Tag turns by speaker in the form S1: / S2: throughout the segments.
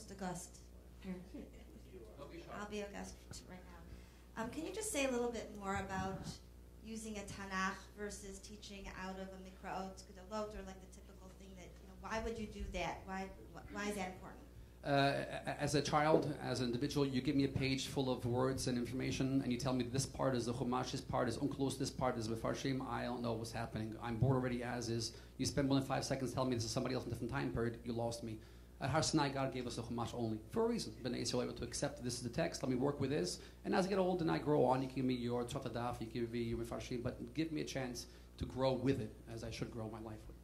S1: most august. I'll be august right now. Can you just say a little bit more about using a Tanakh versus teaching out of a Mikraot Gedolot, or like the typical thing that, why would you do that? Why is that important?
S2: As a child, as an individual, you give me a page full of words and information, and you tell me this part is the Chumash, this part is Unclose, this part is Mefarshim. I don't know what's happening. I'm bored already as is. You spend more than 5 seconds telling me this is somebody else in a different time period, you lost me. At Har Sinai, God gave us the Chumash only, for a reason. B'nai Yisrael able to accept this is the text, let me work with this. And as I get old and I grow on, you can give me your Tzotadaf, you can give me your Mefarshim, but give me a chance to grow with it, as I should grow my life with.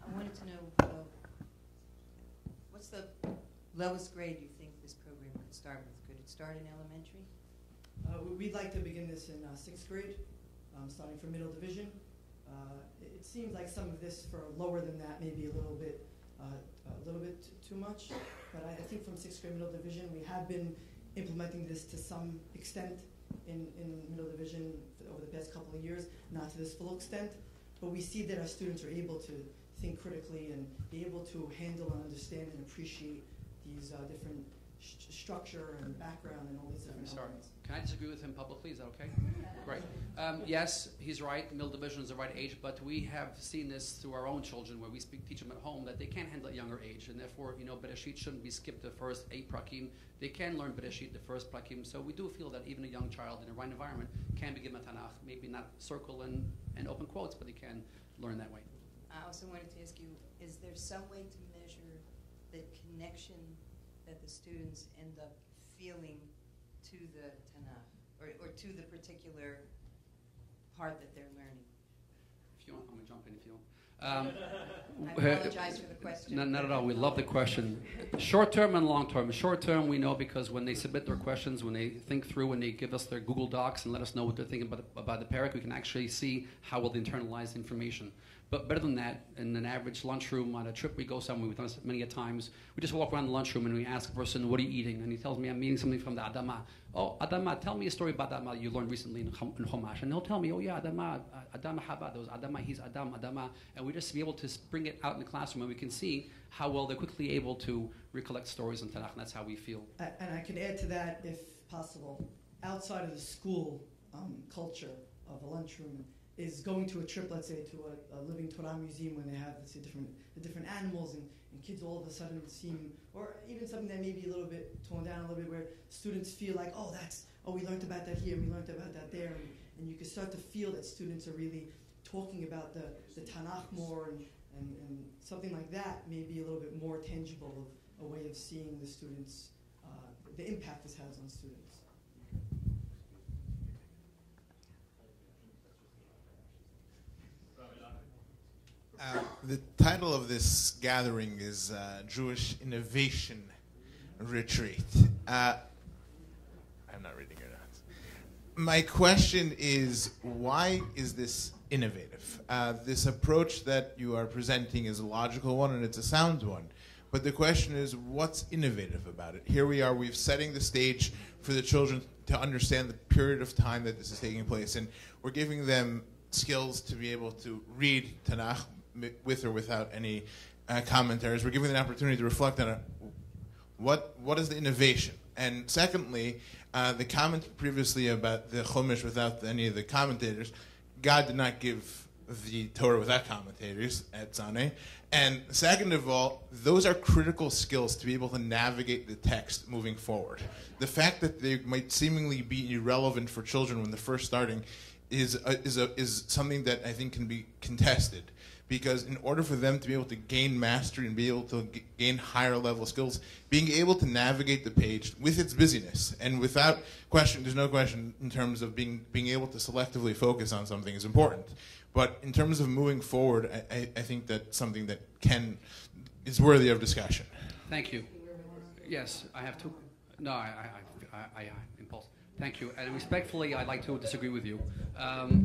S3: I wanted to know, what's the lowest grade you think this program could start with? Could it start in elementary?
S4: We'd like to begin this in 6th grade, starting from middle division. It seems like some of this for lower than that may be a little bit too much, but I think from 6th grade middle division we have been implementing this to some extent in middle division over the past couple of years, not to this full extent, but we see that our students are able to think critically and be able to handle and understand and appreciate these different structure and background and all these different elements.
S2: Can I disagree with him publicly? Is that okay? Great. Yes, he's right. Middle division is the right age, but we have seen this through our own children where we teach them at home that they can't handle at younger age, and therefore, Bereshit shouldn't be skipped the first 8 prakim. They can learn Bereshit the first prakim, so we do feel that even a young child in a right environment can be given a Tanakh, maybe not circle and open quotes, but they can learn that way.
S3: I also wanted to ask you, is there some way to measure the connection that the students end up feeling to the Tanakh, or to the particular part that they're learning?
S2: If you want, I'm going to jump in if you want.
S3: I apologize for the question.
S2: Not at all. We love the question. Short term and long term. Short term, we know because when they submit their questions, when they think through, when they give us their Google Docs and let us know what they're thinking about the parak, we can actually see how well they internalize information. But better than that, in an average lunchroom on a trip we go somewhere, we've done this many a times, we just walk around the lunchroom and we ask a person, what are you eating? And he tells me, I'm eating something from the Adama. Oh, Adama, tell me a story about Adama you learned recently in Chumash. And he'll tell me, oh yeah, Adama Haba, those Adama, he's Adama. And we just be able to bring it out in the classroom and we can see how well they're quickly able to recollect stories in Tanakh, and that's how we feel.
S4: And I can add to that, if possible, outside of the school culture of a lunchroom, is going to a trip, let's say, to a living Torah museum when they have, let's say, the different animals, and kids all of a sudden seem, or even something that may be a little bit toned down a little bit, where students feel like, we learned about that here, we learned about that there, and you can start to feel that students are really talking about the Tanakh more, and something like that may be a little bit more tangible of a way of seeing the students, the impact this has on students.
S5: The title of this gathering is Jewish Innovation Retreat. I'm not reading your notes. My question is, why is this innovative? This approach that you are presenting is a logical one and it's a sound one. But the question is, what's innovative about it? Here we are, we're setting the stage for the children to understand the period of time that this is taking place, and we're giving them skills to be able to read Tanakh with or without any commentaries. We're giving them an opportunity to reflect on it. What is the innovation? And secondly, the comment previously about the Chumash without any of the commentators, God did not give the Torah without commentators at Zane. And second of all, those are critical skills to be able to navigate the text moving forward. The fact that they might seemingly be irrelevant for children when they're first starting is something that I think can be contested. Because in order for them to be able to gain mastery and be able to gain higher level skills, being able to navigate the page with its busyness, and without question, there's no question in terms of being able to selectively focus on something is important. But in terms of moving forward, I think that's something that is worthy of discussion.
S2: Thank you. Yes, I have two. No, I impulse. Thank you. And respectfully, I'd like to disagree with you.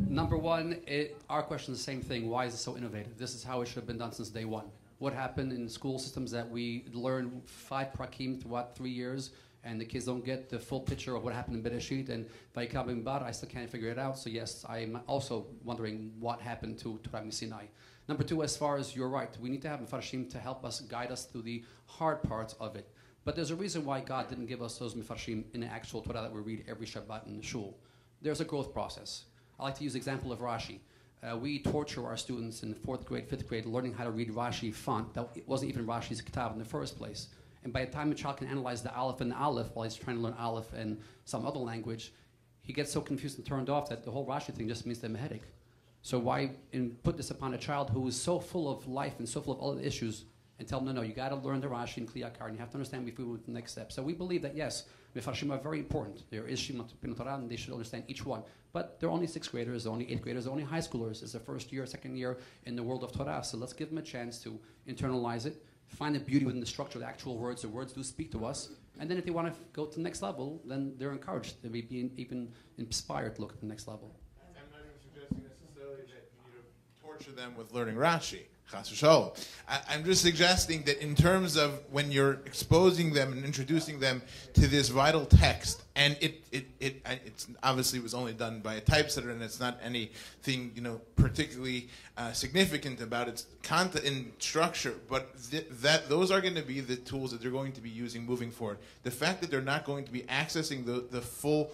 S2: Number one, our question is the same thing. Why is it so innovative? This is how it should have been done since day one. What happened in school systems that we learn 5 prakim throughout 3 years, and the kids don't get the full picture of what happened in Bereshit and Vayikra B'midbar, I still can't figure it out. So yes, I'm also wondering what happened to Torah Sinai. Number two, as far as you're right, we need to have Mefarshim to help us, guide us through the hard parts of it. But there's a reason why God didn't give us those Mefarshim in the actual Torah that we read every Shabbat in the shul. There's a growth process. I like to use the example of Rashi. We torture our students in 4th grade, 5th grade, learning how to read Rashi font that it wasn't even Rashi's kitab in the first place. And by the time a child can analyze the Aleph and the Aleph while he's trying to learn Aleph and some other language, he gets so confused and turned off that the whole Rashi thing just means them a headache. So why put this upon a child who is so full of life and so full of other issues and tell them, no, you got to learn the Rashi and Kliyakar, and you have to understand before we move to the next step. So we believe that, yes, Mefarshim are very important. There is Shima Torah, and they should understand each one. But they're only 6th graders, they're only 8th graders, they're only high schoolers. It's their first year, second year in the world of Torah. So let's give them a chance to internalize it, find the beauty within the structure of the actual words. The words do speak to us. And then if they want to go to the next level, then they're encouraged. They may be even inspired to look at the next level.
S5: I'm not even suggesting necessarily that you need to torture them with learning Rashi. Chas v'sholom. I'm just suggesting that in terms of when you're exposing them and introducing them to this vital text, and it's obviously was only done by a typesetter, and it's not anything particularly significant about its content and structure, but that those are going to be the tools that they're going to be using moving forward. The fact that they're not going to be accessing the full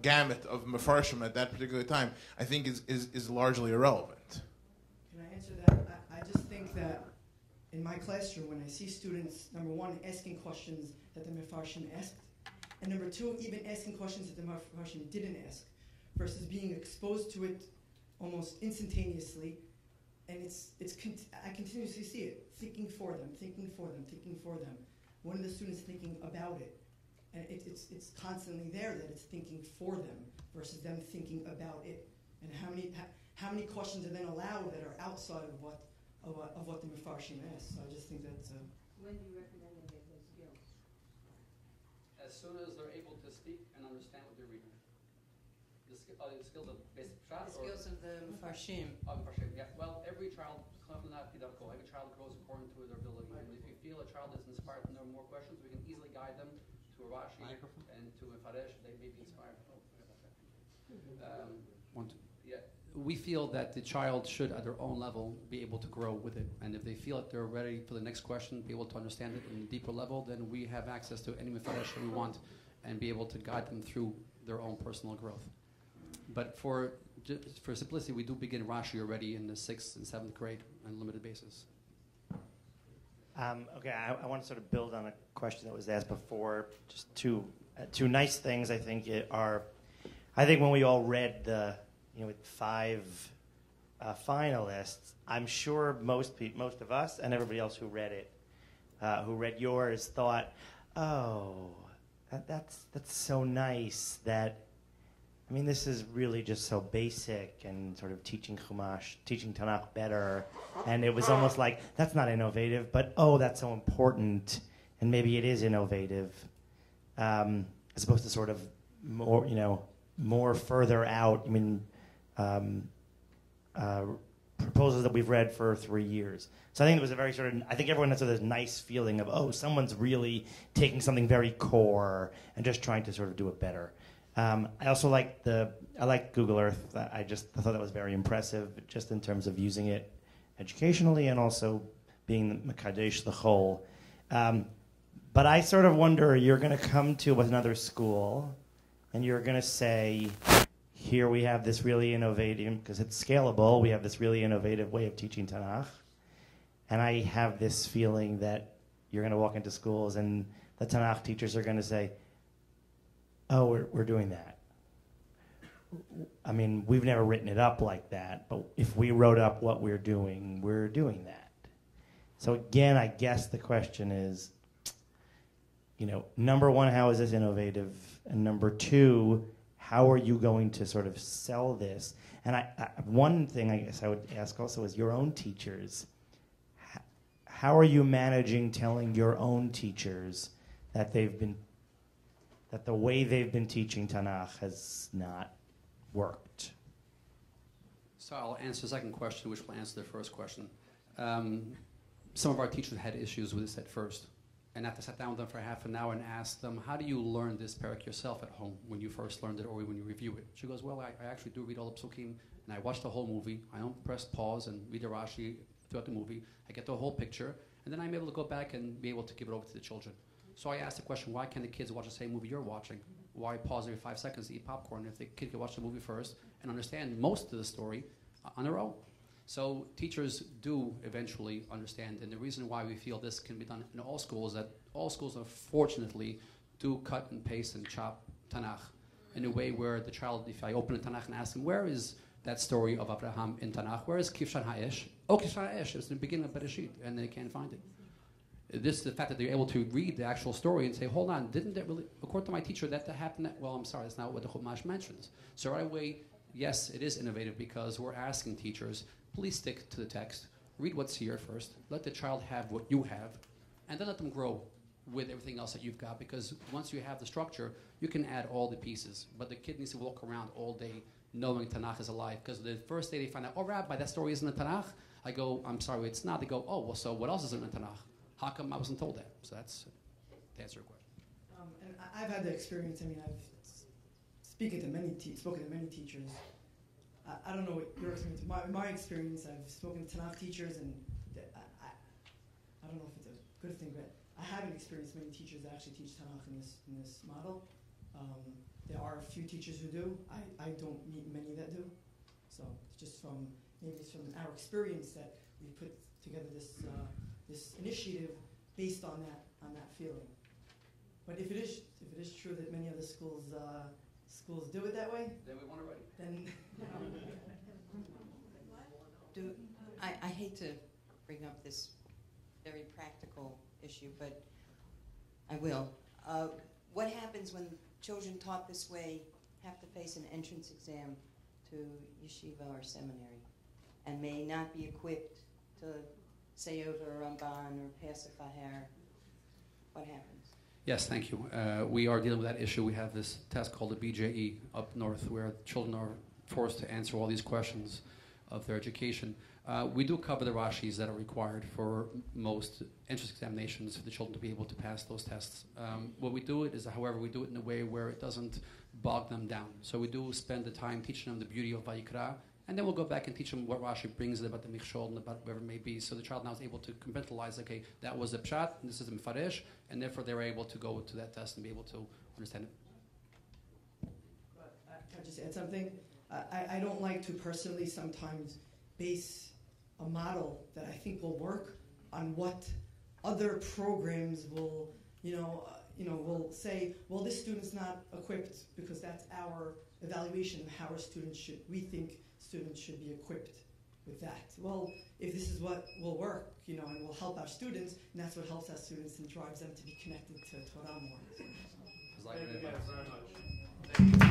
S5: gamut of Mefarshim at that particular time, I think is largely irrelevant.
S4: Can I answer that? I just think that in my classroom, when I see students, number one, asking questions that the Mefarshim asked, and number two, even asking questions that the Mefarshim didn't ask, versus being exposed to it almost instantaneously, and I continuously see it, thinking for them. One of the students thinking about it. And it's constantly there that it's thinking for them versus them thinking about it. And how many questions are then allowed that are outside of what the Mefarshim asks? So I just think that's.
S6: When do you recommend they get those skills?
S2: As soon as they're able to speak and understand what they're reading. The skills of basic pshat?
S3: The skills of the Mefarshim.
S2: Mefarshim, yeah. Well, every child grows according to their ability. And if you feel a child is inspired to know more questions, we can easily guide them to a Rashi and to a Faresh. They may be inspired. We feel that the child should, at their own level, be able to grow with it. And if they feel that they're ready for the next question, be able to understand it in a deeper level, then we have access to any Mefaresh that we want and be able to guide them through their own personal growth. But for simplicity, we do begin Rashi already in the 6th and 7th grade on a limited basis.
S7: Okay, I want to sort of build on a question that was asked before. Just two nice things I think are. I think when we all read the 5 finalists, I'm sure most of us and everybody else who read it, who read yours, thought, oh, that's so nice that. I mean, this is really just so basic and sort of teaching Chumash, teaching Tanakh better. And it was almost like, that's not innovative, but oh, that's so important. And maybe it is innovative. As opposed to sort of more further out, proposals that we've read for 3 years. So I think it was a very I think everyone has this nice feeling of, oh, someone's really taking something very core and just trying to sort of do it better. I also like Google Earth. I thought that was very impressive, just in terms of using it educationally and also being the Mekadesh the whole. But I sort of wonder, you're going to come to another school, and you're going to say, here we have this really innovative, because it's scalable, we have this really innovative way of teaching Tanakh. And I have this feeling that you're going to walk into schools, and the Tanakh teachers are going to say, oh, we're doing that. I mean, we've never written it up like that, but if we wrote up what we're doing that. So again, I guess the question is, number one, how is this innovative? And number two, how are you going to sort of sell this? And one thing I guess I would ask also is your own teachers. How are you managing telling your own teachers that the way they've been teaching Tanakh has not worked?
S2: So I'll answer the second question, which will answer the first question. Some of our teachers had issues with this at first. And I have to sit down with them for half an hour and ask them, how do you learn this parak yourself at home when you first learned it or when you review it? She goes, well, I actually do read all the psukim, and I watch the whole movie. I don't press pause and read the Rashi throughout the movie. I get the whole picture, and then I'm able to go back and be able to give it over to the children. So I asked the question, why can't the kids watch the same movie you're watching? Why pause every 5 seconds to eat popcorn if the kid can watch the movie first and understand most of the story on their own? So teachers do eventually understand, and the reason why we feel this can be done in all schools is that all schools, unfortunately, do cut and paste and chop Tanakh in a way where the child, if I open the Tanakh and ask him, where is that story of Abraham in Tanakh? Where is Kivshan Ha'esh? Oh, Kivshan Ha'esh is in the beginning of Bereshit, and they can't find it. This is the fact that they're able to read the actual story and say, hold on, didn't that really, according to my teacher, that happened? Well, I'm sorry, that's not what the Chumash mentions. So right away, yes, it is innovative because we're asking teachers, please stick to the text, read what's here first, let the child have what you have, and then let them grow with everything else that you've got, because once you have the structure, you can add all the pieces. But the kid needs to walk around all day knowing Tanakh is alive, because the first day they find out, oh, Rabbi, that story isn't in Tanakh. I go, I'm sorry, it's not. They go, oh, well, so what else isn't in Tanakh? How come I wasn't told that? So that's to answer your question.
S4: And I've had the experience. I mean, I've spoken to many teachers. I don't know what your experience. My experience, I've spoken to Tanakh teachers, and I don't know if it's a good thing, but I haven't experienced many teachers that actually teach Tanakh in this model. There are a few teachers who do. I don't meet many that do. So it's just from our experience that we put together this initiative based on that feeling. But if it is true that many other schools do it that way,
S2: Then we want to write.
S4: Then
S3: I hate to bring up this very practical issue, but I will. What happens when children taught this way have to face an entrance exam to yeshiva or seminary and may not be equipped to say over Ramban or pass a Faher? What happens?
S2: Yes, thank you. We are dealing with that issue. We have this test called the BJE up north where children are forced to answer all these questions of their education. We do cover the Rashis that are required for most entrance examinations for the children to be able to pass those tests. What we do it is, however, we do it in a way where it doesn't bog them down. So we do spend the time teaching them the beauty of Vayikra, and then we'll go back and teach them what Rashi brings about the Michshol and about whatever it may be. So the child now is able to compartmentalize, okay, that was the Pshat, and this is the Mefaresh, and therefore they're able to go to that test and be able to understand it.
S4: Can I just add something? I don't like to personally sometimes base a model that I think will work on what other programs will, will say, well, this student's not equipped because that's our evaluation of how we think students should be equipped with that. Well, if this is what will work, and will help our students, and that's what helps our students and drives them to be connected to Torah more.
S2: Thank you guys very much.